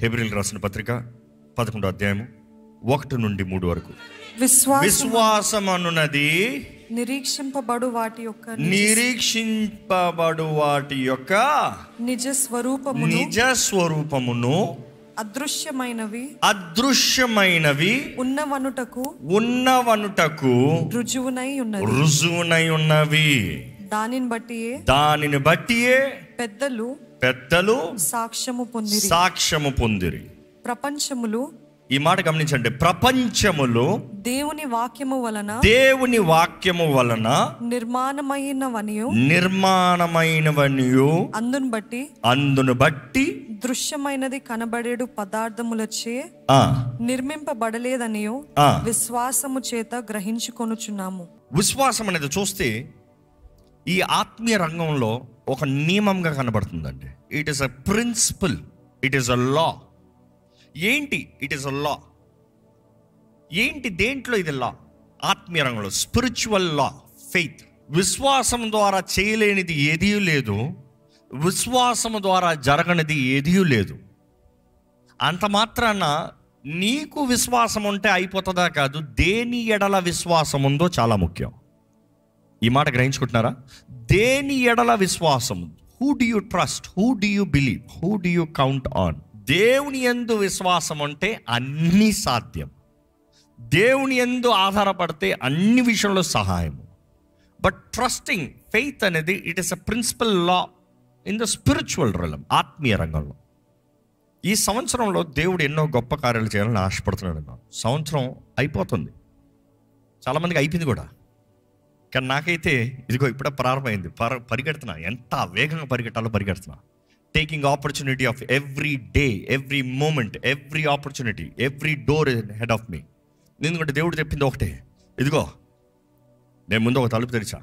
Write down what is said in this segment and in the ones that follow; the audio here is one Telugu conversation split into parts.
హెబ్రీయులకు రాసిన పత్రిక 11వ అధ్యాయము 1 నుండి 3 వరకు. విశ్వాసం అనున్నది నిరీక్షింపబడు వాటి యొక్క నిజ స్వరూపమును అదృశ్యమైనవి ఉన్నవనుటకు రుజువునై ఉన్నవి. దానిని బట్టియే పెద్దలు సాక్ష్యము పొందిరి. ప్రపంచములు, ఈ మాట గమనించండి, ప్రపంచములు దేవుని వాక్యము వలన నిర్మాణమైనవనియు అందును బట్టి దృశ్యమైనది కనబడేడు పదార్థములచే నిర్మింపబడలేదనియు విశ్వాసము చేత గ్రహించుకొనుచున్నాము. విశ్వాసం అనేది చూస్తే ఈ ఆత్మీయ రంగంలో ఒక నియమంగా కనబడుతుందండి. It is a principle, it is a law. ఏంటి ఇట్ ఈస్ అ లా? ఏంటి దేంట్లో ఇది లా? ఆత్మీయ రంగంలో స్పిరిచువల్ లా, ఫెయిత్. విశ్వాసం ద్వారా చేయలేనిది ఏదీ లేదు, విశ్వాసం ద్వారా జరగనిది ఏదీ లేదు. అంత మాత్రాన నీకు విశ్వాసం ఉంటే అయిపోతుందా? కాదు, దేని ఎడల విశ్వాసం ఉందో చాలా ముఖ్యం. ఈ మాట గ్రహించుకుంటున్నారా? దేని ఎడల విశ్వాసం, who do you trust, who do you believe, who do you count on. దేవుని యందు విశ్వాసం అంటే అన్నీ సాధ్యం. దేవుని యందు ఆధారపడితే అన్ని విషయంలో సహాయము. బట్ ట్రస్టింగ్, ఫెయిత్ అనేది it is a principal law in the spiritual రంగం, ఆత్మీయ రంగంలో. ఈ సంవత్సరంలో దేవుడు ఎన్నో గొప్ప కార్యాలు చేయాలని ఆశపడుతున్నాడు. సంవత్సరం అయిపోతుంది, చాలామందికి అయిపోయింది కూడా, కానీ నాకైతే ఇదిగో ఇప్పుడే ప్రారంభమైంది. పరిగెడుతున్నా, ఎంత వేగంగా పరిగెట్టాలో పరిగెడుతున్నా. Taking opportunity of every day, every moment, every opportunity, every door head of me. ఎందుకంటే దేవుడు చెప్పింది ఒకటే, ఇదిగో నేను ముందు ఒక తలుపు తెరిచా,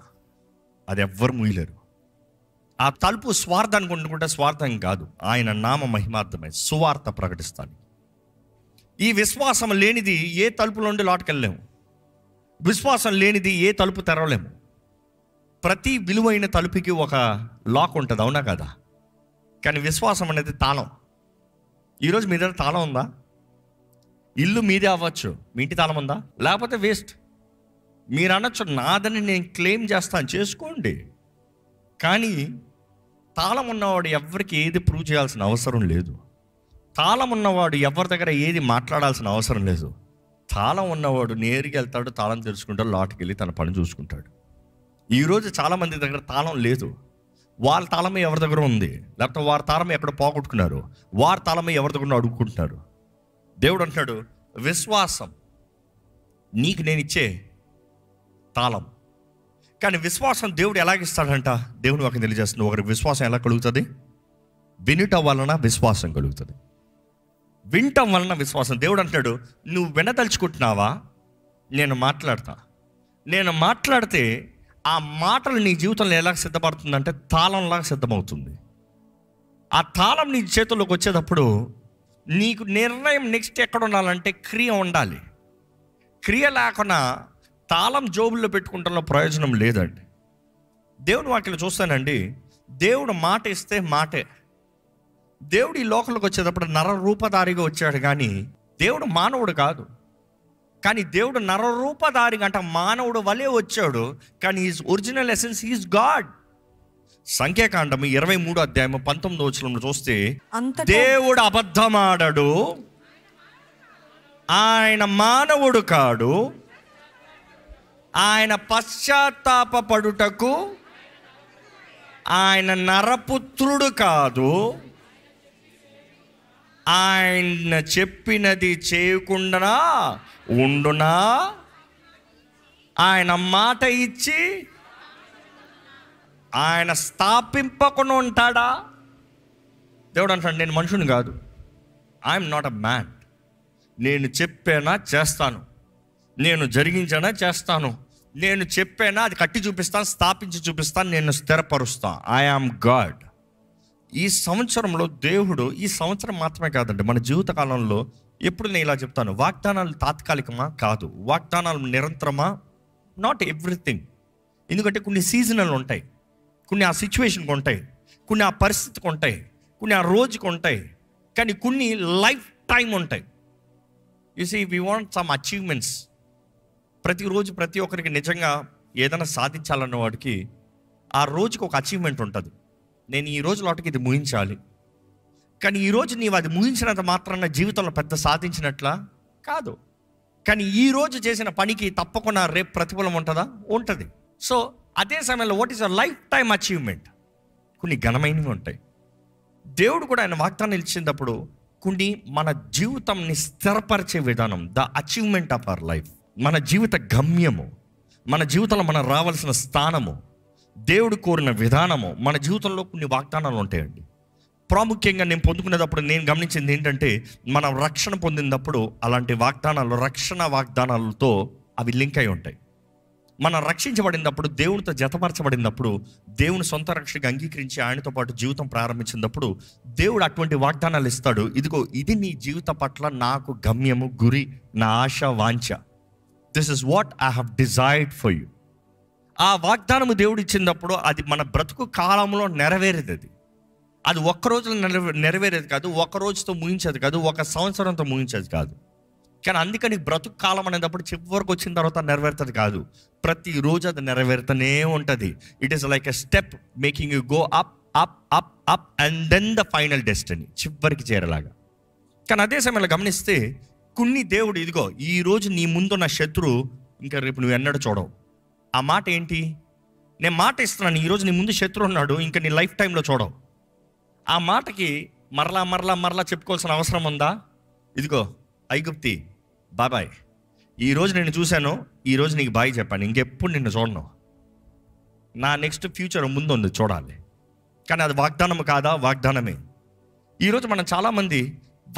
అది ఎవ్వరు మూయలేరు. ఆ తలుపు స్వార్థానికి వండుకుంటే స్వార్థం కాదు, ఆయన నామ మహిమార్థమై సువార్త ప్రకటిస్తాను. ఈ విశ్వాసం లేనిది ఏ తలుపులో నుండి లోటుకెళ్ళలేము, విశ్వాసం లేనిది ఏ తలుపు తెరవలేము. ప్రతి విలువైన తలుపుకి ఒక లాక్ ఉంటుంది, అవునా కదా? కానీ విశ్వాసం అనేది తాళం. ఈరోజు మీ దగ్గర తాళం ఉందా? ఇల్లు మీదే అవ్వచ్చు, మీ ఇంటి తాళం ఉందా? లేకపోతే వేస్ట్. మీరు అనొచ్చు, నాదని నేను క్లెయిమ్ చేస్తాను, చేసుకోండి. కానీ తాళం ఉన్నవాడు ఎవరికి ఏది ప్రూవ్ చేయాల్సిన అవసరం లేదు. తాళం ఉన్నవాడు ఎవరి దగ్గర ఏది మాట్లాడాల్సిన అవసరం లేదు. తాళం ఉన్నవాడు నేరుగా వెళ్తాడు, తాళం తెరుచుకుంటాడు, లోటుకి వెళ్ళి తన పని చూసుకుంటాడు. ఈరోజు చాలామంది దగ్గర తాళం లేదు. వాళ్ళ తాళమే ఎవరి దగ్గర ఉంది, లేకపోతే వారి తాళమే ఎక్కడ పోగొట్టుకున్నారు, వారి తాళమే ఎవరి దగ్గర అడుగుకుంటున్నారు. దేవుడు అంటున్నాడు, విశ్వాసం నీకు నేను ఇచ్చే తాళం. కానీ విశ్వాసం దేవుడు ఎలాగిస్తాడంట? దేవుడు ఒకరికి తెలియజేస్తుంది. ఒకరికి విశ్వాసం ఎలా కలుగుతుంది? వినుట వలన విశ్వాసం కలుగుతుంది. వినటం వలన విశ్వాసం. దేవుడు అంటున్నాడు, నువ్వు వినదలుచుకుంటున్నావా? నేను మాట్లాడితే ఆ మాటలు నీ జీవితంలో ఎలా సిద్ధపడుతుందంటే తాళంలాగా సిద్ధమవుతుంది. ఆ తాళం నీ చేతుల్లోకి వచ్చేటప్పుడు నీకు నిర్ణయం నెక్స్ట్ ఎక్కడ ఉండాలంటే క్రియ ఉండాలి. క్రియ లేకుండా తాళం జోబుల్లో పెట్టుకుంటంలో ప్రయోజనం లేదండి. దేవుని వాక్యలో చూస్తానండి, దేవుడు మాట ఇస్తే మాటే. దేవుడు ఈ లోకంలోకి వచ్చేటప్పుడు నర రూపధారిగా వచ్చాడు, కానీ దేవుడు మానవుడు కాదు. కానీ దేవుడు నర రూపధారిగా అంటే మానవుడు వలె వచ్చాడు, కానీ is original essence is God. సంఖ్యాకాండము 23వ అధ్యాయము 19వ వచనంలో చూస్తే, దేవుడు అబద్ధమాడడు, ఆయన మానవుడు కాడు, ఆయన పశ్చాత్తాపపడుటకు ఆయన నరపుత్రుడు కాదు, ఆయన చెప్పినది చేయకుండా ఉండునా, ఆయన మాట ఇచ్చి ఆయన స్థాపింపకుండా ఉంటాడా? దేవుడు అంటాడు, నేను మనుషుని కాదు, ఐఎమ్ నాట్ అ మ్యాన్. నేను చెప్పానా చేస్తాను, నేను జరిగించానా చేస్తాను, నేను చెప్పానా అది కట్టి చూపిస్తాను, స్థాపించి చూపిస్తాను, నేను స్థిరపరుస్తాను. I am God. ఈ సంవత్సరంలో దేవుడు, ఈ సంవత్సరం మాత్రమే కాదండి, మన జీవితకాలంలో ఎప్పుడు నేను ఇలా చెప్తాను, వాగ్దానాలు తాత్కాలికమా? కాదు. వాగ్దానాలు నిరంతరమా? Not everything. ఎందుకంటే కొన్ని సీజనల్ ఉంటాయి, కొన్ని ఆ సిచ్యువేషన్కి ఉంటాయి, కొన్ని ఆ పరిస్థితికి ఉంటాయి, కొన్ని ఆ రోజుకి ఉంటాయి. కానీ కొన్ని లైఫ్ టైం ఉంటాయి. You see we want some achievements. ప్రతిరోజు ప్రతి ఒక్కరికి నిజంగా ఏదైనా సాధించాలన్న వాడికి ఆ రోజుకి ఒక అచీవ్మెంట్ ఉంటుంది. నేను ఈ రోజు లోటుకి ఇది ముగించాలి. కానీ ఈరోజు నీవు అది ముగించినంత మాత్రాన జీవితంలో పెద్ద సాధించినట్లా కాదు. కానీ ఈ రోజు చేసిన పనికి తప్పకుండా రేపు ప్రతిఫలం ఉంటుందా? ఉంటుంది. సో అదే సమయంలో what is a life time achievement? కొన్ని ఘనమైనవి ఉంటాయి. దేవుడు కూడా ఆయన వాగ్దానం ఇచ్చినప్పుడు కొన్ని మన జీవితంని స్థిరపరిచే విధానం, the achievement of our life, మన జీవిత గమ్యము, మన జీవితంలో మనం రావాల్సిన స్థానము, దేవుడు కోరిన విధానము, మన జీవితంలో కొన్ని వాగ్దానాలు ఉంటాయండి. ప్రాముఖ్యంగా నేను పొందుకునేటప్పుడు నేను గమనించింది ఏంటంటే, మనం రక్షణ పొందినప్పుడు అలాంటి వాగ్దానాలు, రక్షణ వాగ్దానాలతో అవి లింక్ అయి ఉంటాయి. మనం రక్షించబడినప్పుడు, దేవునితో జతపరచబడినప్పుడు, దేవుని సొంత రక్షణగా అంగీకరించి ఆయనతో పాటు జీవితం ప్రారంభించినప్పుడు దేవుడు అటువంటి వాగ్దానాలు ఇస్తాడు. ఇదిగో ఇది నీ జీవిత పట్ల నాకు గమ్యము, గురి, నా ఆశ, వాంఛ. This is what I have desired for you. ఆ వాగ్దానము దేవుడు ఇచ్చినప్పుడు అది మన బ్రతుకు కాలంలో నెరవేరేది. అది ఒక్క రోజులో నెరవేరేది కాదు, ఒక రోజుతో ముగించేది కాదు, ఒక సంవత్సరంతో ముగించేది కాదు. కానీ అందుకని బ్రతుకు కాలం అనేటప్పుడు చివరికి వచ్చిన తర్వాత నెరవేరుతుంది కాదు, ప్రతిరోజు అది నెరవేరుతూనే ఉంటుంది. It is like a step making you go up up up up and then the final destiny, చివరికి చేరేలాగా. కానీ అదే సమయంలో గమనిస్తే కొన్ని దేవుడు ఇదిగో ఈ రోజు నీ ముందున్న శత్రువు ఇంకా రేపు నువ్వు ఎన్నడూ చూడవు. ఆ మాట ఏంటి? నేను మాట ఇస్తున్నాను, ఈరోజు నీ ముందు శత్రువు ఉన్నాడు, ఇంకా నీ లైఫ్ టైంలో చూడవు. ఆ మాటకి మరలా మరలా మరలా చెప్పుకోవాల్సిన అవసరం ఉందా? ఇదిగో ఐగుప్తి బాబాయ్, ఈరోజు నేను చూశాను, ఈరోజు నీకు బాయ్ చెప్పాను, ఇంకెప్పుడు నిన్ను చూడను, నా నెక్స్ట్ ఫ్యూచర్ ముందు ఉంది చూడాలి. కానీ అది వాగ్దానం కాదా? వాగ్దానమే. ఈరోజు మనం చాలామంది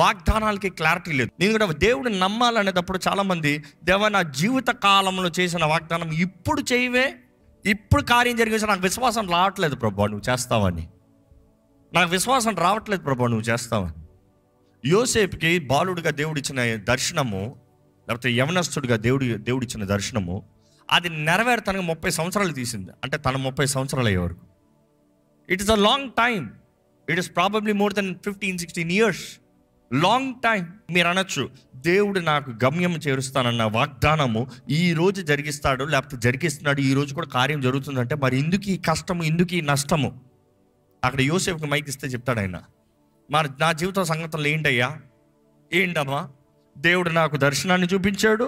వాగ్దానాలకి క్లారిటీ లేదు. నేను కూడా దేవుడిని నమ్మాలనేటప్పుడు చాలామంది, దేవా నా జీవిత కాలంలో చేసిన వాగ్దానం ఇప్పుడు చేయవే, ఇప్పుడు కార్యం జరిగేసి నాకు విశ్వాసం రావట్లేదు ప్రభా నువ్వు చేస్తావని, నాకు విశ్వాసం రావట్లేదు ప్రభా నువ్వు చేస్తావని. యోసేపుకి బాలుడిగా దేవుడిచ్చిన దర్శనము, లేకపోతే యవనస్తుడిగా దేవుడిచ్చిన దర్శనము, అది నెరవేరుతానికి 30 సంవత్సరాలు తీసింది. అంటే తన 30 సంవత్సరాలు అయ్యే వరకు. It is a long time. It is probably more than 15-16 years. Long time. మీరు అనొచ్చు, దేవుడు నాకు గమ్యం చేరుస్తానన్న వాగ్దానము ఈ రోజు జరిగిస్తాడు, లేకపోతే జరిగిస్తున్నాడు, ఈ రోజు కూడా కార్యం జరుగుతుందంటే మరి ఎందుకు ఈ కష్టము, ఎందుకు ఈ నష్టము? అక్కడ యోసేపుకి మైక్ ఇస్తే చెప్తాడు ఆయన, మరి నా జీవిత సంగతులు ఏంటయ్యా? ఏంటమ్మా? దేవుడు నాకు దర్శనాన్ని చూపించాడు,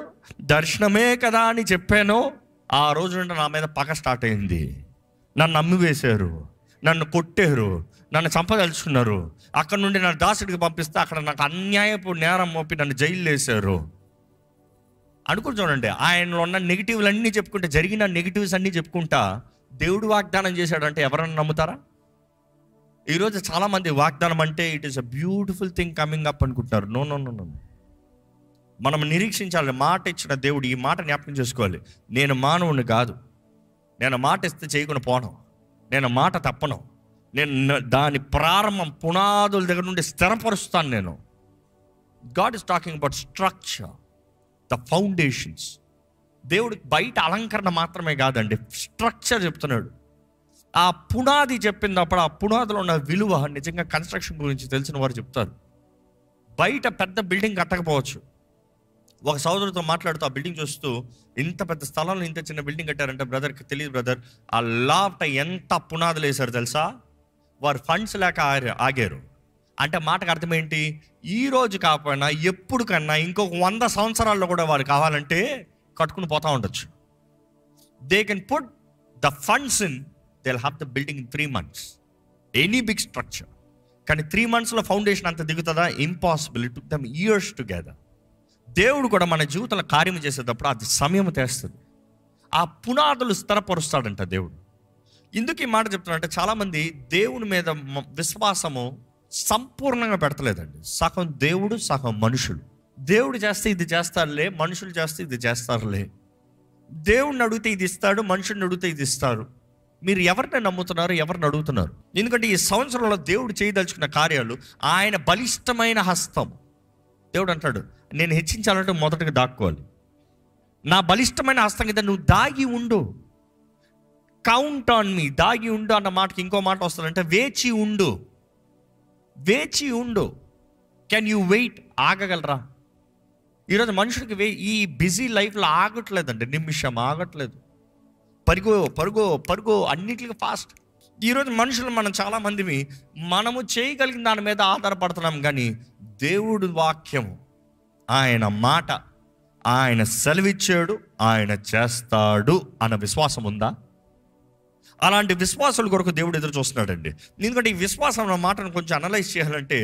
దర్శనమే కదా అని చెప్పాను, ఆ రోజు నుండి నా మీద పగ స్టార్ట్ అయింది. నన్ను అమ్మివేశారు, నన్ను కొట్టారు, నన్ను చంపదలుచుకున్నారు, అక్కడ నుండి నన్ను దాసుడికి పంపిస్తే అక్కడ నాకు అన్యాయపు నేరం మోపి నన్ను జైలు వేశారు అనుకుని. చూడండి, ఆయనలో ఉన్న నెగిటివ్లు అన్నీ చెప్పుకుంటే, జరిగిన నెగిటివ్స్ అన్నీ చెప్పుకుంటా దేవుడు వాగ్దానం చేశాడంటే ఎవరన్నా నమ్ముతారా? ఈరోజు చాలామంది వాగ్దానం అంటే it is a beautiful thing coming up అనుకుంటున్నారు. No no no no. మనం నిరీక్షించాలి. మాట ఇచ్చిన దేవుడు ఈ మాట జ్ఞాపకం చేసుకోవాలి. నేను మానవుని కాదు, నేను మాట ఇస్తే చేయకుండా పోను, నేను మాట తప్పను, నేను దాని ప్రారంభం పునాదుల దగ్గర నుండి స్థిరపరుస్తాను నేను. God is talking about structure, the foundations. దేవుడు బయట అలంకరణ మాత్రమే కాదండి, స్ట్రక్చర్ చెప్తున్నాడు. ఆ పునాది చెప్పినప్పుడు ఆ పునాదిలో ఉన్న విలువ నిజంగా కన్స్ట్రక్షన్ గురించి తెలిసిన వారు చెప్తారు. బయట పెద్ద బిల్డింగ్ కట్టకపోవచ్చు. ఒక సోదరుడితో మాట్లాడుతూ ఆ బిల్డింగ్ చూస్తూ, ఇంత పెద్ద స్థలంలో ఇంత చిన్న బిల్డింగ్ కట్టారంటే, బ్రదర్కి తెలియదు బ్రదర్, ఆ లాఫ్ట్ ఎంత పునాదులు వేశారు తెలుసా? వారు ఫండ్స్ లేక ఆగారు. అంటే మాటకు అర్థం ఏంటి? ఈ రోజు కాకపోయినా ఎప్పుడు కన్నా ఇంకొక 100 సంవత్సరాల్లో కూడా వారు కావాలంటే కట్టుకుని పోతూ ఉండొచ్చు. They can put the funds in, they will have the building in 3 months. Any big structure. కానీ 3 monthsలో ఫౌండేషన్ అంత దిగుతుందా? Impossible. It took them years together. దేవుడు కూడా మన జీవితంలో కార్యం చేసేటప్పుడు అది సమయం తెస్తుంది. ఆ పునాదులు స్థిరపరుస్తాడంట దేవుడు. ఎందుకు ఈ మాట చెప్తున్నాడంటే, చాలామంది దేవుని మీద విశ్వాసము సంపూర్ణంగా పెడతలేదండి. సగం దేవుడు, సగం మనుషులు. దేవుడు చేస్తే ఇది చేస్తారులే, మనుషులు చేస్తే ఇది చేస్తారులే. దేవుడిని అడిగితే ఇది ఇస్తాడు, మనుషుల్ని అడిగితే ఇది ఇస్తారు. మీరు ఎవరిని నమ్ముతున్నారు, ఎవరిని అడుగుతున్నారు? ఎందుకంటే ఈ సంవత్సరంలో దేవుడు చేయదలుచుకున్న కార్యాలు ఆయన బలిష్టమైన హస్తం. దేవుడు అంటాడు, నేను హెచ్చించాలంటే మొదటగా దాక్కోవాలి. నా బలిష్టమైన హస్తం కింద నువ్వు దాగి ఉండు. Count on me. దాగి ఉండు అన్న మాటకి ఇంకో మాట వస్తుందంటే వేచి ఉండు. వేచి ఉండు. Can you wait? ఆగగలరా? ఈరోజు మనుషుడికి ఈ బిజీ లైఫ్లో ఆగట్లేదండి, నిమిషం ఆగట్లేదు. పరుగు పరుగు పరుగు అన్నిటికీ ఫాస్ట్. ఈరోజు మనుషులు మనం చాలామందిని మనము చేయగలిగిన దాని మీద ఆధారపడుతున్నాం, కానీ దేవుడు వాక్యము, ఆయన మాట, ఆయన సెలవిచ్చాడు, ఆయన చేస్తాడు అన్న విశ్వాసం ఉందా? అలాంటి విశ్వాసాల కొరకు దేవుడు ఎదురు చూస్తున్నాడండి. ఎందుకంటే ఈ విశ్వాసం అన్న మాటను కొంచెం అనలైజ్ చేయాలంటే,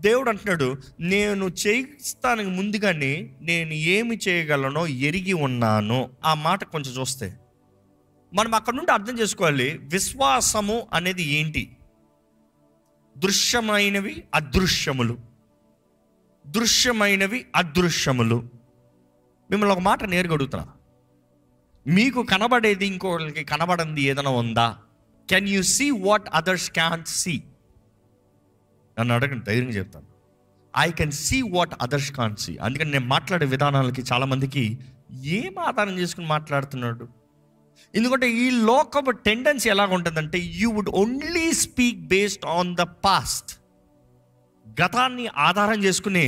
దేవుడు అంటున్నాడు, నేను చేస్తానికి ముందుగానే నేను ఏమి చేయగలనో ఎరిగి ఉన్నాను. ఆ మాట కొంచెం చూస్తే మనం అక్కడ నుండి అర్థం చేసుకోవాలి, విశ్వాసము అనేది ఏంటి? దృశ్యమైనవి అదృశ్యములు, దృశ్యమైనవి అదృశ్యములు. మిమ్మల్ని ఒక మాట నేరుగా అడుగుతున్నా, మీకు కనబడేది ఇంకోళ్ళకి కనబడింది ఏదైనా ఉందా? Can you see what others can see? నన్ను అడగండి, ధైర్యంగా చెప్తాను. I can see what others can see. అందుకని నేను మాట్లాడే విధానాలకి చాలామందికి ఏం ఆధారం చేసుకుని మాట్లాడుతున్నాడు? ఎందుకంటే ఈ లోకపు టెండెన్సీ ఎలాగ ఉంటుందంటే, you would only speak based on the past. గతాన్ని ఆధారం చేసుకుని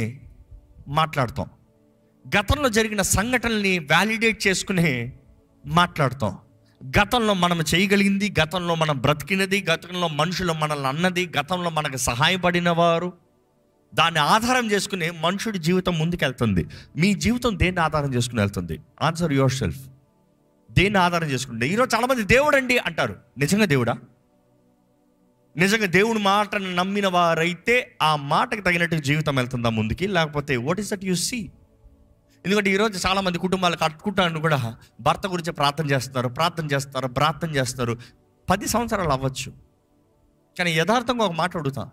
మాట్లాడతాం, గతంలో జరిగిన సంఘటనల్ని వ్యాలిడేట్ చేసుకుని మాట్లాడతాం. గతంలో మనం చేయగలిగింది, గతంలో మనం బ్రతికినది, గతంలో మనుషులు మనల్ని అన్నది, గతంలో మనకు సహాయపడిన వారు, దాన్ని ఆధారం చేసుకుని మనుషుడి జీవితం ముందుకెళ్తుంది. మీ జీవితం దేన్ని ఆధారం చేసుకుని వెళ్తుంది? Answer your self. దేన్ని ఆధారం చేసుకుంటే? ఈరోజు చాలామంది దేవుడు అండి అంటారు. నిజంగా దేవుడా? నిజంగా దేవుని మాటను నమ్మిన వారైతే ఆ మాటకు తగినట్టు జీవితం వెళ్తుందా ముందుకి? లేకపోతే what is that you see? ఎందుకంటే ఈరోజు చాలామంది కుటుంబాలు కట్టుకుంటాను కూడా భర్త గురించి ప్రార్థన చేస్తారు. 10 సంవత్సరాలు అవ్వచ్చు, కానీ యథార్థంగా ఒక మాట అడుగుతా,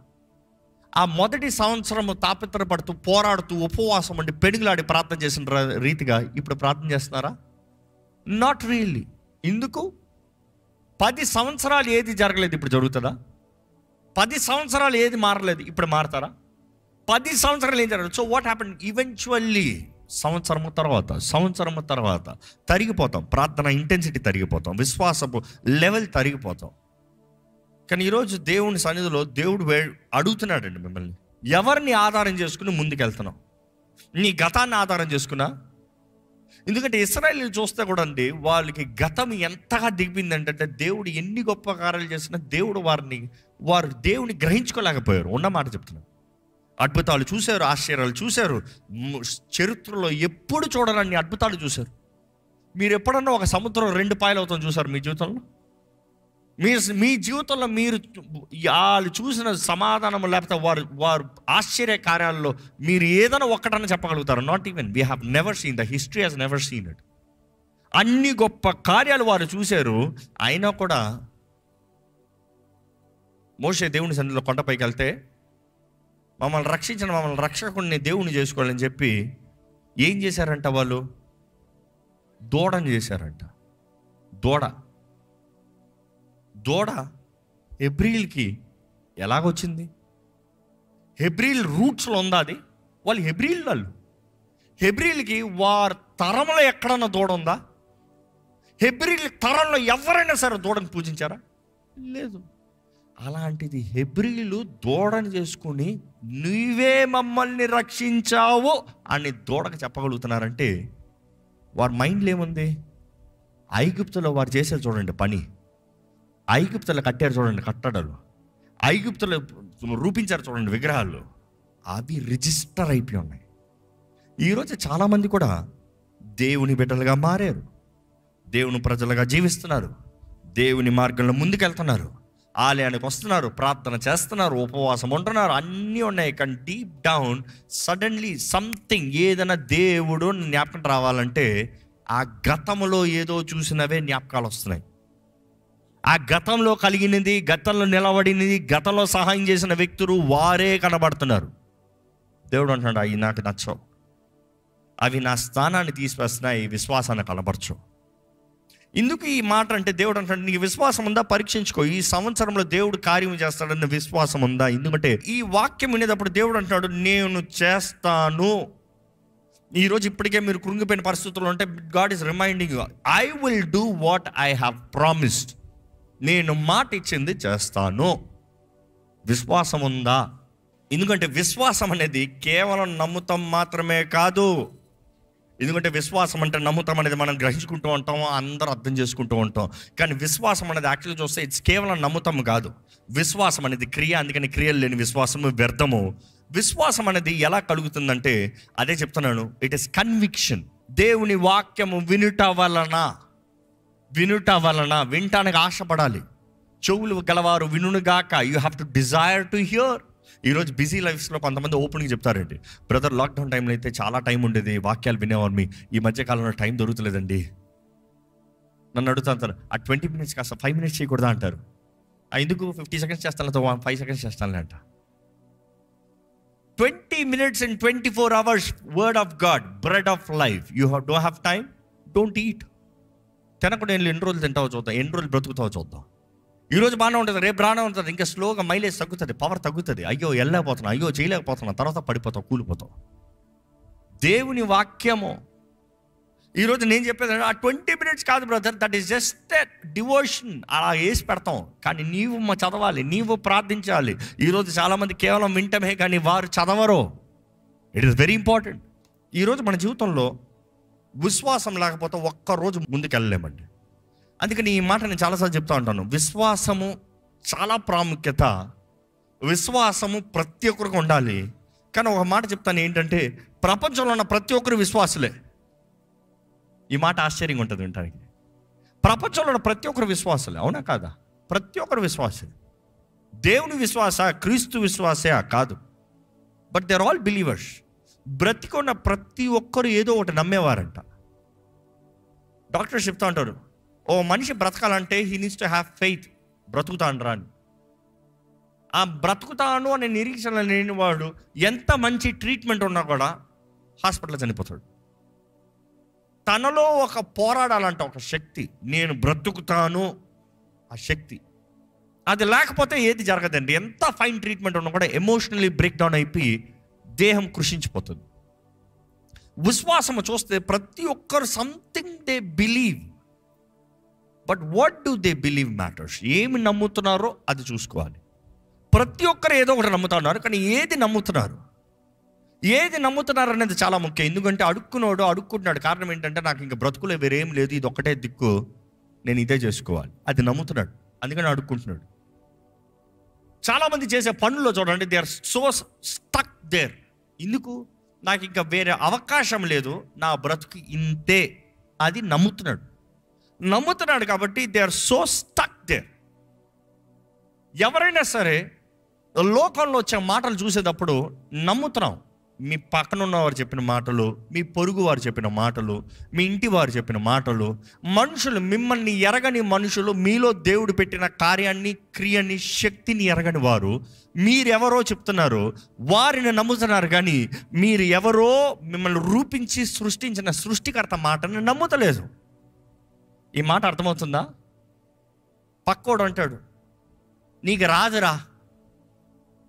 ఆ మొదటి సంవత్సరము తాపత్రపడుతూ పోరాడుతూ ఉపవాసం అంటే పెడుగులాడి ప్రార్థన చేసిన రీతిగా ఇప్పుడు ప్రార్థన చేస్తున్నారా? Not really. ఎందుకు? 10 సంవత్సరాలు ఏది జరగలేదు, ఇప్పుడు జరుగుతుందా? 10 సంవత్సరాలు ఏది మారలేదు, ఇప్పుడు మారతారా? 10 సంవత్సరాలు ఏం జరగలేదు. So what happen? ఈవెన్చువల్లీ సంవత్సరము తర్వాత తరిగిపోతాం, ప్రార్థన ఇంటెన్సిటీ తరిగిపోతాం, విశ్వాసపు లెవెల్ తరిగిపోతాం. కానీ ఈరోజు దేవుని సన్నిధిలో దేవుడు అడుగుతున్నాడండి మిమ్మల్ని, ఎవరిని ఆధారం చేసుకుని ముందుకెళ్తున్నావు? నీ గతాన్ని ఆధారం చేసుకున్నా? ఎందుకంటే ఇశ్రాయేలీయులు చూస్తే కూడా అండి, వాళ్ళకి గతం ఎంతగా దిగిపోయిందంటే, దేవుడు ఎన్ని గొప్ప కార్యాలు చేసినా వారు దేవుని గ్రహించుకోలేకపోయారు. ఉన్నమాట చెప్తున్నారు. అద్భుతాలు చూశారు, ఆశ్చర్యాలు చూశారు, చరిత్రలో ఎప్పుడు చూడరన్ని అద్భుతాలు చూశారు. మీరు ఎప్పుడన్నా ఒక సముద్రం 2 పాయలు అవుతాం చూసారు మీ జీవితంలో? మీ జీవితంలో మీరు వాళ్ళు చూసిన సమాధానం లేకపోతే వారు ఆశ్చర్య కార్యాలలో మీరు ఏదైనా ఒక్కటన్నా చెప్పగలుగుతారు? Not even. We have never seen, the history has never seen it. అన్ని గొప్ప కార్యాలు వారు చూశారు, అయినా కూడా మోషే దేవుని సన్నిధిలో కొండపైకి వెళ్తే, మమ్మల్ని రక్షకుడిని దేవుని చేసుకోవాలని చెప్పి ఏం చేశారంట? వాళ్ళు దూడని చేశారంట. దూడ హెబ్రీల్కి ఎలాగొచ్చింది? హెబ్రీల్ రూట్స్లో ఉందా అది? వాళ్ళు హెబ్రీల్కి వారి తరంలో ఎక్కడన్నా దూడ ఉందా? హెబ్రీల్ తరంలో ఎవరైనా సరే దూడని పూజించారా? లేదు. అలాంటిది హెబ్రీలు దూడని చేసుకుని నీవే మమ్మల్ని రక్షించావు అని దూడకు చెప్పగలుగుతున్నారంటే వారి మైండ్లో ఏముంది? ఐగుప్తులో వారు చేసేది చూడండి పని, ఐగుప్తులో కట్టారు చూడండి కట్టడాలు, ఐగుప్తులో రూపించారు చూడండి విగ్రహాలు, అవి రిజిస్టర్ అయిపోయి ఉన్నాయి. ఈరోజు చాలామంది కూడా దేవుని బిడ్డలుగా మారారు, దేవుని ప్రజలుగా జీవిస్తున్నారు, దేవుని మార్గంలో ముందుకెళ్తున్నారు, ఆలయానికి వస్తున్నారు, ప్రార్థన చేస్తున్నారు, ఉపవాసం ఉంటున్నారు, అన్నీ ఉన్నాయి. కానీ డీప్ డౌన్ సడన్లీ సంథింగ్, ఏదైనా దేవుడు జ్ఞాపకం రావాలంటే ఆ గతంలో ఏదో చూసినవే జ్ఞాపకాలు వస్తున్నాయి. ఆ గతంలో కలిగినది, గతంలో నిలబడినది, గతంలో సహాయం చేసిన వ్యక్తులు వారే కనబడుతున్నారు. దేవుడు అంటున్నాడు, అవి నాకు నచ్చవు, అవి నా స్థానాన్ని తీసివేస్తున్నాయి, విశ్వాసాన్ని కనబరచు. ఎందుకు ఈ మాట అంటే, దేవుడు అంటాడు నీకు విశ్వాసం ఉందా, పరీక్షించుకో, ఈ సంవత్సరంలో దేవుడు కార్యం చేస్తాడన్న విశ్వాసం ఉందా? ఎందుకంటే ఈ వాక్యం వినేటప్పుడు దేవుడు అంటాడు నేను చేస్తాను. ఈరోజు ఇప్పటికే మీరు కృంగిపోయిన పరిస్థితుల్లో ఉంటే God is reminding you, I will do what I have promised. నేను మాట ఇచ్చింది చేస్తాను. విశ్వాసం ఉందా? ఎందుకంటే విశ్వాసం అనేది కేవలం నమ్ముతాం మాత్రమే కాదు. ఎందుకంటే విశ్వాసం అంటే నమ్ముతాం అనేది మనం గ్రహించుకుంటూ ఉంటాం, అందరూ అర్థం చేసుకుంటూ ఉంటాం. కానీ విశ్వాసం అనేది యాక్చువల్గా చూస్తే ఇట్స్ కేవలం నమ్ముతాం కాదు. విశ్వాసం అనేది క్రియ. అందుకని క్రియలు లేని విశ్వాసము వ్యర్థము. విశ్వాసం అనేది ఎలా కలుగుతుందంటే అదే చెప్తున్నాను, ఇట్ ఈస్ కన్విక్షన్. దేవుని వాక్యము వినుట వలన వినటానికి ఆశపడాలి. చెవులు గలవారు వినుగాక. You have to desire to hear. ఈరోజు బిజీ లైఫ్స్లో కొంతమంది ఓపెన్గా చెప్తారండి, బ్రదర్ లాక్డౌన్ టైంలో అయితే చాలా టైం ఉండేది, వాక్యాలు వినేవారు, ఈ మధ్యకాలంలో టైం దొరుకుతలేదండి. నన్ను అడుగుతాను, ఆ 20 minutes కాస్త 5 minutes చేయకూడదా అంటారు. ఎందుకు 50 seconds చేస్తాను, 5 seconds చేస్తానులే అంట. 20 minutes and 24 hours word of God, bread of life. You don't have time, don't eat. తినకుండా ఎన్ని రోజులు తింటావో చూద్దాం, ఎన్ని రోజులు బ్రతుకుతావో చూద్దాం. ఈరోజు బాగానే ఉంటుంది, రేపు బాగానే ఉంటుంది, ఇంకా స్లోగా మైలేజ్ తగ్గుతుంది, పవర్ తగ్గుతుంది. అయ్యో వెళ్ళలేకపోతున్నా, అయ్యో చేయలేకపోతున్నా, తర్వాత పడిపోతావు, కూలిపోతావు. దేవుని వాక్యము ఈరోజు నేను చెప్పేది ఆ 20 minutes కాదు brother, that is just devotion. అలా వేసి పెడతాం, కానీ నీవు చదవాలి, నీవు ప్రార్థించాలి. ఈరోజు చాలామంది కేవలం వింటమే కానీ వారు చదవరు. It is very important. ఈరోజు మన జీవితంలో విశ్వాసం లేకపోతే ఒక్కరోజు ముందుకు వెళ్ళలేమండి. అందుకని ఈ మాట నేను చాలాసార్లు చెప్తా ఉంటాను, విశ్వాసము చాలా ప్రాముఖ్యత. విశ్వాసము ప్రతి ఒక్కరికి ఉండాలి. కానీ ఒక మాట చెప్తాను ఏంటంటే, ప్రపంచంలో ఉన్న ప్రతి ఒక్కరు విశ్వాసులే. ఈ మాట ఆశ్చర్యంగా ఉంటుంది వినటానికి. ప్రపంచంలో ఉన్న ప్రతి ఒక్కరు విశ్వాసులే, అవునా కాదా? ప్రతి ఒక్కరు విశ్వాసులే. దేవుని విశ్వాస, క్రీస్తు విశ్వాసే కాదు, but they are all believers. బ్రతికున్న ప్రతి ఒక్కరు ఏదో ఒకటి నమ్మేవారంట. డాక్టర్స్ చెప్తా ఉంటారు, ఓ మనిషి బ్రతకాలంటే he needs to have faith. బ్రతుకుతాను రా అని. ఆ బ్రతుకుతాను అనే నిరీక్షణ లేని వాడు ఎంత మంచి ట్రీట్మెంట్ ఉన్నా కూడా హాస్పిటల్లో చనిపోతాడు. తనలో ఒక పోరాడాలంట ఒక శక్తి, నేను బ్రతుకుతాను, ఆ శక్తి అది లేకపోతే ఏది జరగదండి. ఎంత ఫైన్ ట్రీట్మెంట్ ఉన్నా కూడా ఎమోషనల్లీ బ్రేక్ డౌన్ అయిపోయి దేహం కృషించిపోతుంది. విశ్వాసము చూస్తే ప్రతి ఒక్కరు something they believe, but what do they believe matters. ఏమి నమ్ముతున్నారో అది చూసుకోవాలి. ప్రతి ఒక్కరు ఏదో ఒకటి నమ్ముతున్నారు, కానీ ఏది నమ్ముతున్నారు అనేది చాలా ముఖ్యం. ఎందుకంటే అడుక్కుంటున్నాడు. కారణం ఏంటంటే నాకు ఇంకా బ్రతుకులే వేరేం లేదు, ఇది ఒక్కటే దిక్కు, నేను ఇదే చేసుకోవాలి, అది నమ్ముతున్నాడు, అందుకని అడుక్కుంటున్నాడు. చాలామంది చేసే పనుల్లో చూడండి, they are so stuck there. ఎందుకు? నాకు ఇంకా వేరే అవకాశం లేదు, నా బ్రతుకు ఇంతే, అది నమ్ముతున్నాడు కాబట్టి they are so stuck there. ఎవరైనా సరే లోకంలో వచ్చే మాటలు చూసేటప్పుడు నమ్ముతున్నాం. మీ పక్కన ఉన్నవారు చెప్పిన మాటలు, మీ పొరుగు వారు చెప్పిన మాటలు, మీ ఇంటి వారు చెప్పిన మాటలు, మనుషులు, మిమ్మల్ని ఎరగని మనుషులు, మీలో దేవుడు పెట్టిన కార్యాన్ని, క్రియని, శక్తిని ఎరగని వారు మీరెవరో చెప్తున్నారు, వారిని నమ్ముతున్నారు. కానీ మీరు ఎవరో మిమ్మల్ని రూపించి సృష్టించిన సృష్టికర్త మాటని నమ్ముతలేదు. ఈ మాట అర్థమవుతుందా? పక్కోడు అంటాడు, నీకు రాదురా.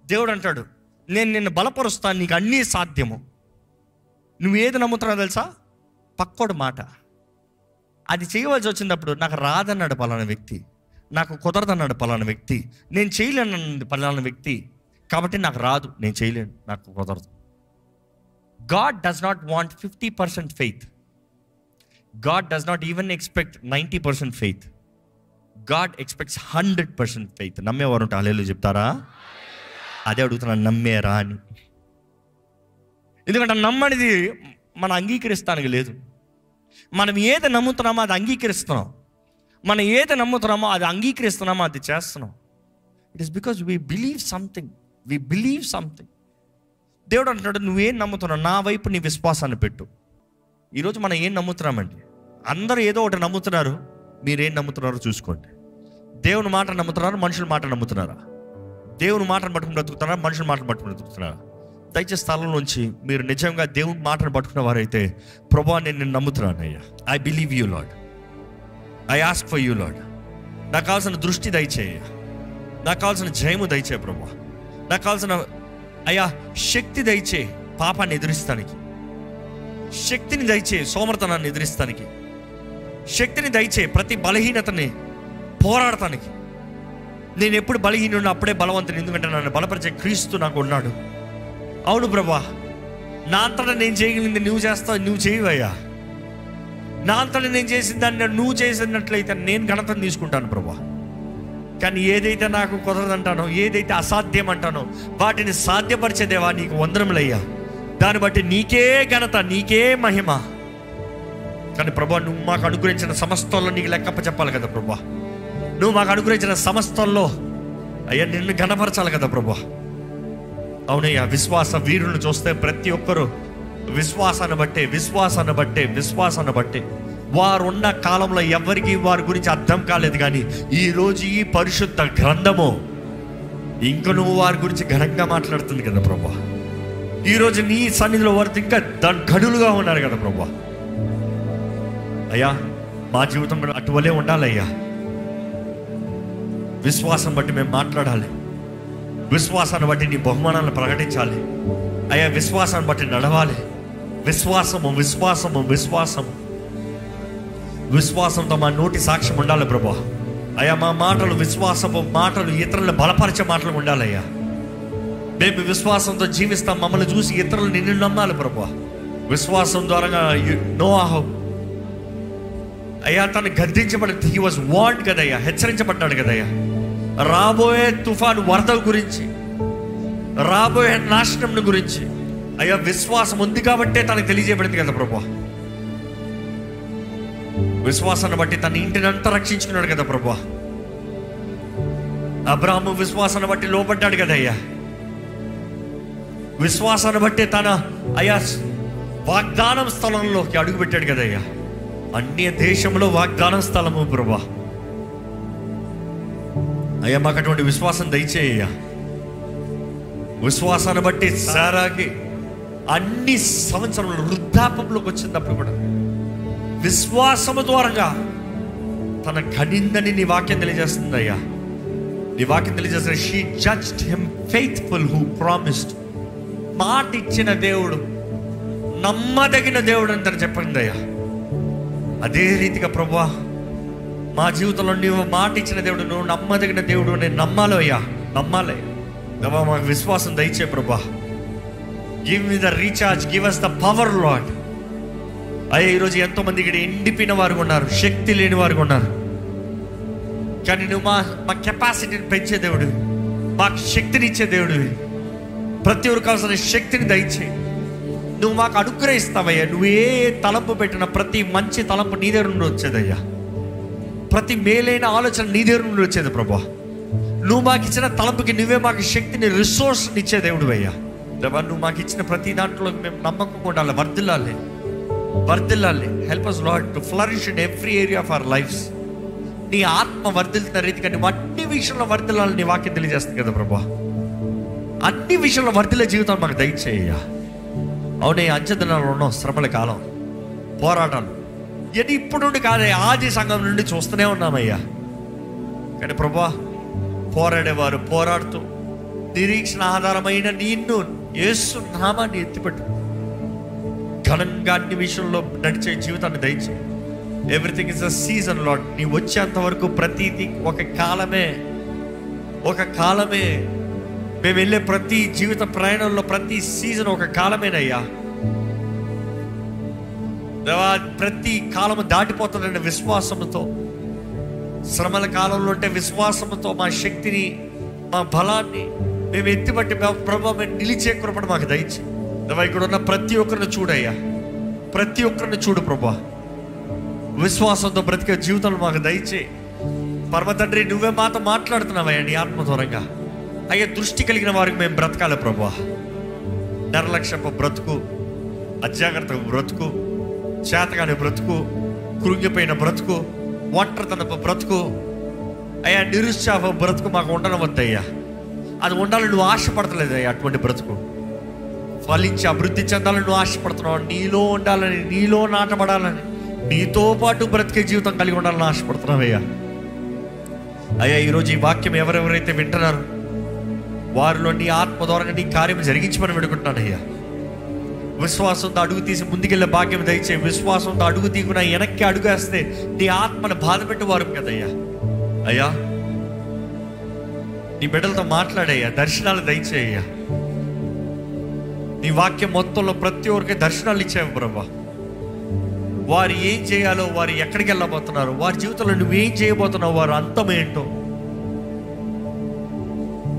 దేవుడు అంటాడు, నేను నిన్ను బలపరుస్తాను, నీకు అన్నీ సాధ్యము. నువ్వు ఏది నమ్ముతున్నావు తెలుసా? పక్కోడు మాట. అది చేయవలసి వచ్చినప్పుడు నాకు రాదన్నాడు పలానా వ్యక్తి, నాకు కుదరదన్నాడు పలానా వ్యక్తి, నేను చేయలేనన్నాడు పలానా వ్యక్తి, కాబట్టి నాకు రాదు, నేను చేయలేను, నాకు కుదరదు. God does not want 50% faith. God does not even expect 90% faith. God expects 100% faith. నమ్మేవారు ఉంటే హల్లెలూయా చెప్తారా? అదే అడుగుతున్నాను, నమ్మేరా అని. ఎందుకంటే నమ్మనిది మనం అంగీకరిస్తానికి లేదు. మనం ఏది నమ్ముతున్నామో అది అంగీకరిస్తున్నాం, మనం ఏది నమ్ముతున్నామో అది అంగీకరిస్తున్నామో అది చేస్తున్నాం. It is because we believe something. దేవుడు అంటున్నాడు, నువ్వేం నమ్ముతున్నావు, నా వైపు నీ విశ్వాసాన్ని పెట్టు. ఈరోజు మనం ఏం నమ్ముతున్నామండి? అందరూ ఏదో ఒకటి నమ్ముతున్నారు, మీరేం నమ్ముతున్నారో చూసుకోండి. దేవుని మాట నమ్ముతున్నారు, మనుషుల మాట నమ్ముతున్నారా? దేవుని మాటను పట్టుకుని బ్రతుకుతున్నారా, మనుషుల మాటను పట్టుకుని బ్రతుకుతున్నారా? దయచేసి స్థలంలోంచి మీరు నిజంగా దేవుని మాటను పట్టుకున్న వారైతే, ప్రభువా నేను నిన్ను నమ్ముతున్నాను అయ్యా, I believe you lord, I ask for you lord. నాకు కావాల్సిన దృష్టి దయచేయ, నాకు కావాల్సిన జయము దయచేయ ప్రభువా, నాకు కావాల్సిన అయ్యా శక్తి దయచేయి పాపాన్ని ఎదురిస్తానికి, శక్తిని దయచేయి సోమర్తనాన్ని ఎదిరిస్తానికి, శక్తిని దయచేయి ప్రతి బలహీనతని పోరాడటానికి. నేను ఎప్పుడు బలహీనుడు అప్పుడే బలవంతుని, ఎందుకంటే నన్ను బలపరిచే క్రీస్తు నాకు ఉన్నాడు. అవును ప్రభా, నా అంతటా నేను చేయగలిగింది నువ్వు చేస్తావు, నువ్వు చేయవయ్యా. నా అంతటా నేను చేసిన దాన్ని నువ్వు చేసినట్లయితే నేను ఘనతను తీసుకుంటాను ప్రభా. కానీ ఏదైతే నాకు కుదరదంటానో, ఏదైతే అసాధ్యం అంటానో, వాటిని సాధ్యపరిచేదేవా నీకు వందనములయ్యా. దాన్ని బట్టి నీకే ఘనత, నీకే మహిమ. కానీ ప్రభా, నువ్వు మాకు అనుగ్రహించిన సమస్తంలో నీకు లెక్కప్ప చెప్పాలి కదా ప్రభా. నువ్వు మాకు అనుగ్రహించిన సమస్తంలో అయ్యా నిన్ను ఘనపరచాలి కదా ప్రభా. అవునయ్యా, విశ్వాస వీరులను చూస్తే ప్రతి ఒక్కరూ విశ్వాసాన్ని బట్టే వారున్న కాలంలో ఎవరికి వారి గురించి అర్థం కాలేదు. కానీ ఈరోజు ఈ పరిశుద్ధ గ్రంథము ఇంక నువ్వు వారి గురించి ఘనంగా మాట్లాడుతుంది కదా ప్రభా. ఈరోజు నీ సన్నిధిలో వారు ఇంకా దాని గడులుగా ఉన్నారు కదా ప్రభా. అయ్యా, మా జీవితంలో అటువలే ఉండాలయ్యా. విశ్వాసం బట్టి మేము మాట్లాడాలి, విశ్వాసాన్ని బట్టి నీ బహుమానాలను ప్రకటించాలి అయ్యా. విశ్వాసాన్ని బట్టి నడవాలి. విశ్వాసంతో మా నోటి సాక్ష్యం ఉండాలి ప్రభా. అయ్యా, మా మాటలు విశ్వాసపు మాటలు, ఇతరులను బలపరిచే మాటలు ఉండాలయ్యా. మేము విశ్వాసంతో జీవిస్తాం. మమ్మల్ని చూసి ఇతరులు నిన్ను నమ్మాలి ప్రభా. విశ్వాసం ద్వారా నోవాహు అయ్యా తను గద్దించబడి, హీ వాజ్ వార్న్డ్ కదయ్యా, హెచ్చరించబడ్డాడు కదయ్యా. రాబోయే తుఫాను వరద గురించి, రాబోయే నాశనం గురించి అయ్యా విశ్వాసం ఉంది కాబట్టే తనకు తెలియజేయబడింది కదా ప్రభా. విశ్వాసాన్ని బట్టి తన ఇంటిని అంతా రక్షించుకున్నాడు కదా ప్రభా. అబ్రాహాము విశ్వాసాన్ని బట్టి లోపడ్డాడు కదయ్యా. విశ్వాసాన్ని బట్టి తన అయ్యా వాగ్దానం స్థలంలోకి అడుగుపెట్టాడు కదయ్యా. అన్య దేశంలో వాగ్దానం స్థలము ప్రభా. అయ్యా, మాకు అటువంటి విశ్వాసం దయచేయ్యా. విశ్వాసాన్ని బట్టి సారాకి అన్ని సంవత్సరంలో వృద్ధాపంలోకి వచ్చినప్పుడు కూడా విశ్వాసము ద్వారా తన కనిందని నీ వాక్యం తెలియజేస్తుంది అయ్యా. నీ వాక్యం తెలియజేస్తుంది, she judged him faithful who promised. మాట ఇచ్చిన దేవుడు, నమ్మదగిన దేవుడు అని తను చెప్పింది అయ్యా. అదే రీతిగా ప్రభా, మా జీవితంలో నువ్వు మాట ఇచ్చిన దేవుడు, నువ్వు నమ్మదగిన దేవుడు, నేను నమ్మాలి అయ్యా, నమ్మాలి. మాకు విశ్వాసం దయచే ప్రభా. Give me the recharge, give us the power lord. అయ్యా, ఈరోజు ఎంతోమంది ఇక్కడ ఎండిపోయిన వారు ఉన్నారు, శక్తి లేని వారు ఉన్నారు. కానీ నువ్వు మా కెపాసిటీని పెంచే దేవుడు, మాకు శక్తిని ఇచ్చే దేవుడివి. ప్రతి ఒక్కరికి కావాల్సిన శక్తిని దయచే. నువ్వు మాకు అనుగ్రహిస్తావయ్యా. నువ్వు ఏ తలంపు పెట్టినా ప్రతి మంచి తలంపు నీ దగ్గర నుండి వచ్చేదయ్యా. ప్రతి మేలైన ఆలోచన నీ దగ్గర నుండి వచ్చేది ప్రభా. నువ్వు మాకు ఇచ్చిన తలంపుకి నువ్వే మాకు శక్తిని, రిసోర్స్ని ఇచ్చే దేవుడు అయ్యా. నువ్వు మాకు ఇచ్చిన ప్రతి దాంట్లో మేము నమ్మకంగా ఉండాలి, వర్ధిల్లాలి. Help us lord to flourish in every area of our lives. నీ ఆత్మ వర్ధిల్తున్న రీతిగా నువ్వు అన్ని విషయంలో వర్ధిల్లాలి. నీ వాక్యం తెలియజేస్తుంది కదా ప్రభా. అన్ని విషయంలో వర్ధిల్లే జీవితం మాకు దయచేయ్యా. అవునే, అంచెదినాలు ఉన్నాం, శ్రమల కాలం, పోరాటాలు ఇది ఇప్పుడు నుండి కాదే, ఆది సంఘం నుండి చూస్తూనే ఉన్నామయ్యా. కానీ ప్రభా, పోరాడేవారు పోరాడుతూ నిరీక్షణ ఆధారమైన నిన్ను యేసు నామాన్ని ఎత్తిపెట్టు ఘనంగా అన్ని విషయంలో నడిచే జీవితాన్ని దయచే. Everything is a season lord. నీ వచ్చేంత వరకు ప్రతిదీ ఒక కాలమే. మేము వెళ్ళే ప్రతి జీవిత ప్రయాణంలో ప్రతి సీజన్ ఒక కాలమేనయ్యా. ప్రతి కాలము దాటిపోతుందండి విశ్వాసముతో. శ్రమల కాలంలో ఉంటే విశ్వాసముతో మా శక్తిని, మా బలాన్ని మేము ఎత్తిబట్టి ప్రభావం మేము నిలిచే కృపను మాకు దయచి. ఇక్కడ ఉన్న ప్రతి ఒక్కరిని చూడయ్యా, ప్రతి ఒక్కరిని చూడు ప్రభా. విశ్వాసంతో బ్రతికే జీవితంలో మాకు దయచే. పరమ తండ్రి, నువ్వే మాతో మాట్లాడుతున్నావయ్యా నీ ఆత్మ దూరంగా. అయ్యా, దృష్టి కలిగిన వారికి మేము బ్రతకాలి ప్రభా. నిర్లక్ష్యపు బ్రతుకు, అజాగ్రత్త బ్రతుకు, చేతగాని బ్రతుకు, కృంగిపోయిన బ్రతుకు, ఒంటరితనపు బ్రతుకు, అయ్యా నిరుత్సాహ బ్రతుకు మాకు ఉండనవద్దయ్యా. అది ఉండాలని నువ్వు ఆశపడతలేదు అయ్యా. అటువంటి బ్రతుకు ఫలించి అభివృద్ధి చెందాలని నువ్వు ఆశపడుతున్నావు. నీలో ఉండాలని, నీలో నాటబడాలని, నీతో పాటు బ్రతికే జీవితం కలిగి ఉండాలని ఆశపడుతున్నావు అయ్యా. అయ్యా, ఈరోజు ఈ వాక్యం ఎవరెవరైతే వింటున్నారు వారిలో నీ ఆత్మ ద్వారా నీ కార్యం జరిగించమని వేడుకుంటున్నాను అయ్యా. విశ్వాసంతో అడుగు తీసి ముందుకెళ్ళే భాగ్యం దయచే. విశ్వాసంతో అడుగు తీగున వెనక్కి అడుగేస్తే నీ ఆత్మను బాధ పెట్టేవారు కదయ్యా. అయ్యా, నీ బిడ్డలతో మాట్లాడయ్యా, దర్శనాలు దయచేయ్యా. నీ వాక్యం మొత్తంలో ప్రతి ఒక్కరికి దర్శనాలు ఇచ్చావు ప్రభా. వారు ఏం చేయాలో, వారు ఎక్కడికి వెళ్ళబోతున్నారు, వారి జీవితంలో నువ్వేం చేయబోతున్నావు, వారు అంతమేంటో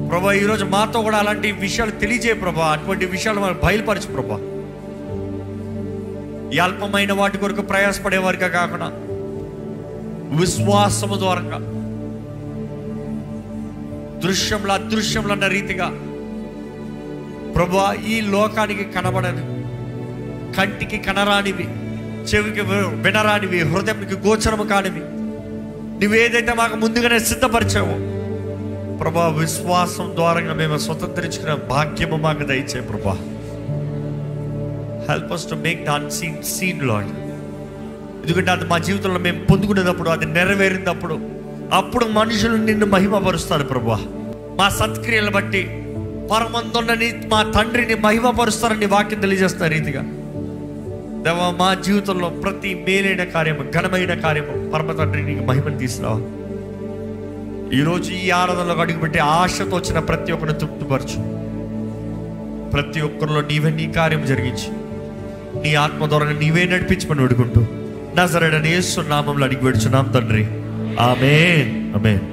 ప్రభా. ఈరోజు మాతో కూడా అలాంటి విషయాలు తెలియజేయ ప్రభా. అటువంటి విషయాలు మనం బయలుపరచు ప్రభా. ఈ అల్పమైన వాటి కొరకు ప్రయాసపడేవారిగా కాకుండా విశ్వాసము ద్వారంగా దృశ్యంలో అదృశ్యంలో అన్న రీతిగా ప్రభా, ఈ లోకానికి కనబడని, కంటికి కనరానివి, చెవికి వినరానివి, హృదయానికి గోచరము కానివి నువ్వేదైతే మాకు ముందుగానే సిద్ధపరిచావో ప్రభా, విశ్వాసం ద్వారంగా మేము స్వతంత్రించుకునే భాగ్యము మాకు దయచే ప్రభా. Help us to make the unseen seen, Lord. ఎందుకంటే అది మా జీవితంలో మేము పొందుకునేటప్పుడు, అది నెరవేరినప్పుడు, అప్పుడు మనుషులు నిన్ను మహిమపరుస్తారు ప్రభా. మా సత్క్రియలు బట్టి పరమందున్నని మా తండ్రిని మహిమపరుస్తారని వాక్యం తెలియజేస్తున్న రీతిగా దేవా, మా జీవితంలో ప్రతి మేలైన కార్యము, ఘనమైన కార్యము పరమ తండ్రి నీకు మహిమను తీసుకురావా. ఈరోజు ఈ ఆరాధనలో అడుగుపెట్టి ఆశతో వచ్చిన ప్రతి ఒక్కరిని తృప్తిపరచు. ప్రతి ఒక్కరిలో నీవే నీ కార్యం జరిగించి నీ ఆత్మ ద్వారా నీవే నడిపించమని వేడుకుంటూ నజరేయుడైన యేసు నామములో అడిగి వేడుచున్నాం తండ్రి. ఆమేన్, ఆమేన్.